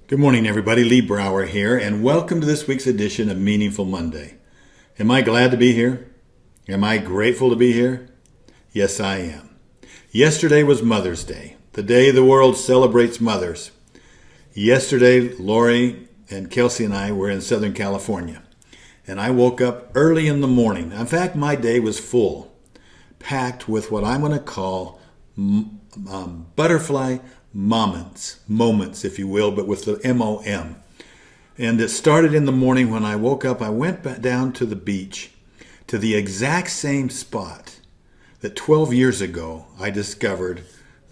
Good morning, everybody. Lee Brower here, and welcome to this week's edition of Meaningful Monday. Am I glad to be here? Am I grateful to be here? Yes, I am. Yesterday was Mother's Day, the day the world celebrates mothers. Yesterday, Lori and Kelsey and I were in Southern California, and I woke up early in the morning. In fact, my day was full, packed with what I'm going to call butterfly moments, if you will, but with the M-O-M. And it started in the morning when I woke up. I went back down to the beach, to the exact same spot that 12 years ago I discovered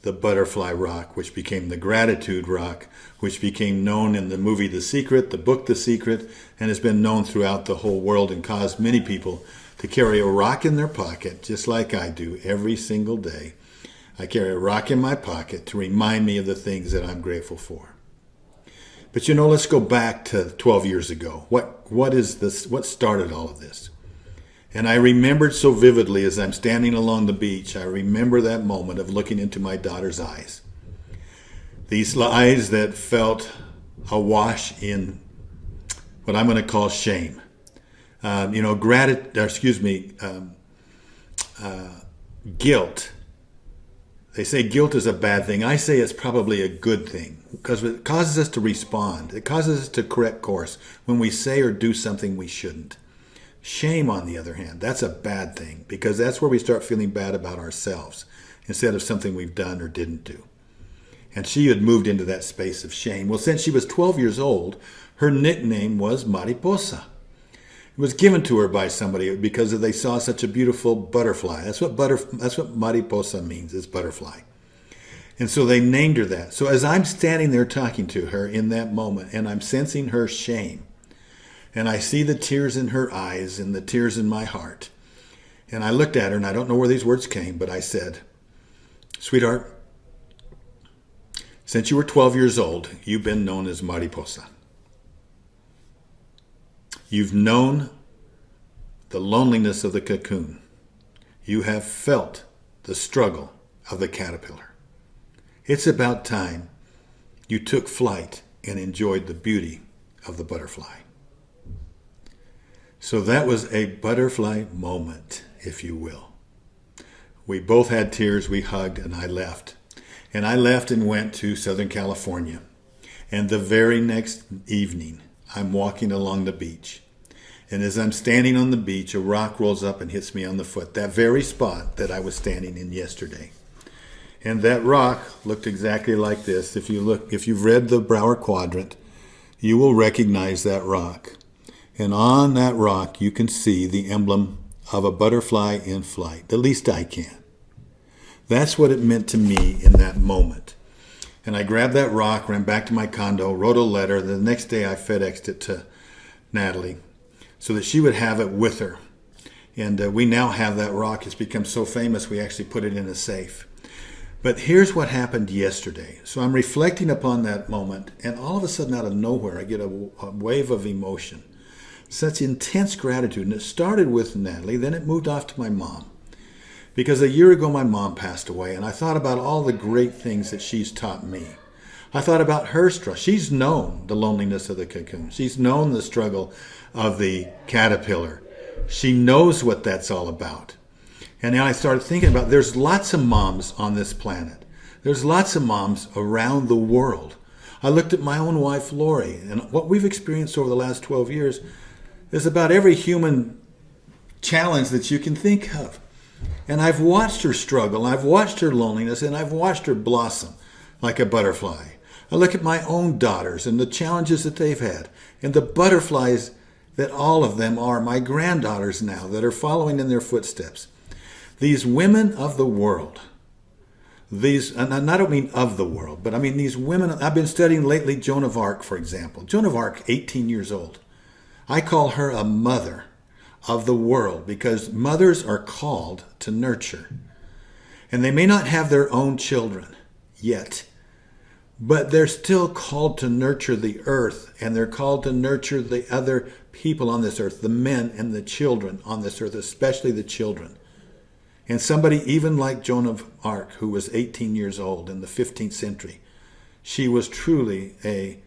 the butterfly rock, which became the gratitude rock, which became known in the movie The Secret, the book The Secret, and has been known throughout the whole world and caused many people to carry a rock in their pocket, just like I do every single day. I carry a rock in my pocket to remind me of the things that I'm grateful for. But let's go back to 12 years ago. What is this? What started all of this? And I remembered so vividly as I'm standing along the beach, I remember that moment of looking into my daughter's eyes. These eyes that felt awash in what I'm going to call shame. Guilt. They say guilt is a bad thing. I say it's probably a good thing because it causes us to respond. It causes us to correct course when we say or do something we shouldn't. Shame, on the other hand, that's a bad thing because that's where we start feeling bad about ourselves instead of something we've done or didn't do. And she had moved into that space of shame. Well, since she was 12 years old, her nickname was Mariposa. It was given to her by somebody because they saw such a beautiful butterfly. That's what mariposa means, is butterfly. And so they named her that. So as I'm standing there talking to her in that moment, and I'm sensing her shame, and I see the tears in her eyes and the tears in my heart, and I looked at her, and I don't know where these words came, but I said, "Sweetheart, since you were 12 years old, you've been known as Mariposa. You've known the loneliness of the cocoon. You have felt the struggle of the caterpillar. It's about time you took flight and enjoyed the beauty of the butterfly." So that was a butterfly moment, if you will. We both had tears, we hugged, and I left. And I left and went to Southern California. And the very next evening, I'm walking along the beach. And as I'm standing on the beach, a rock rolls up and hits me on the foot, that very spot that I was standing in yesterday. And that rock looked exactly like this. If you've read the Brower Quadrant, you will recognize that rock. And on that rock, you can see the emblem of a butterfly in flight. At least I can. That's what it meant to me in that moment. And I grabbed that rock, ran back to my condo, wrote a letter. The next day I FedExed it to Natalie so that she would have it with her. And we now have that rock. It's become so famous we actually put it in a safe. But here's what happened yesterday. So I'm reflecting upon that moment, and all of a sudden out of nowhere I get a wave of emotion. Such intense gratitude. And it started with Natalie, then it moved off to my mom. Because a year ago my mom passed away, and I thought about all the great things that she's taught me. I thought about her struggle. She's known the loneliness of the cocoon. She's known the struggle of the caterpillar. She knows what that's all about. And now I started thinking about there's lots of moms on this planet. There's lots of moms around the world. I looked at my own wife, Lori, and what we've experienced over the last 12 years is about every human challenge that you can think of. And I've watched her struggle, I've watched her loneliness, and I've watched her blossom like a butterfly. I look at my own daughters and the challenges that they've had, and the butterflies that all of them are, my granddaughters now that are following in their footsteps. These women of the world, and I don't mean of the world, but I mean these women. I've been studying lately Joan of Arc, for example. Joan of Arc, 18 years old. I call her a mother of the world because mothers are called to nurture. And they may not have their own children yet, but they're still called to nurture the earth, and they're called to nurture the other people on this earth, the men and the children on this earth, especially the children. And somebody even like Joan of Arc, who was 18 years old in the 15th century, she was truly a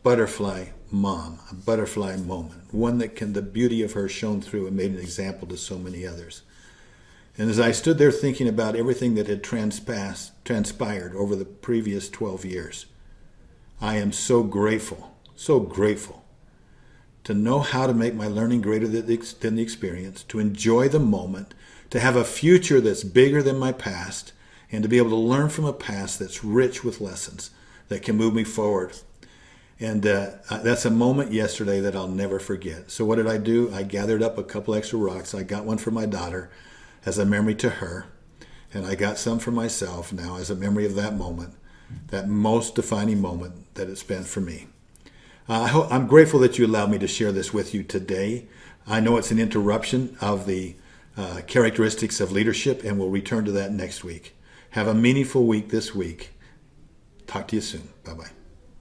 butterfly mom, a butterfly moment, one that the beauty of her shone through and made an example to so many others. And as I stood there thinking about everything that had transpired over the previous 12 years, I am so grateful to know how to make my learning greater than the experience, to enjoy the moment, to have a future that's bigger than my past, and to be able to learn from a past that's rich with lessons that can move me forward. And that's a moment yesterday that I'll never forget. So what did I do? I gathered up a couple extra rocks. I got one for my daughter as a memory to her, and I got some for myself now as a memory of that moment, that most defining moment that it's been for me. I'm grateful that you allowed me to share this with you today. I know it's an interruption of the characteristics of leadership, and we'll return to that next week. Have a meaningful week this week. Talk to you soon. Bye-bye.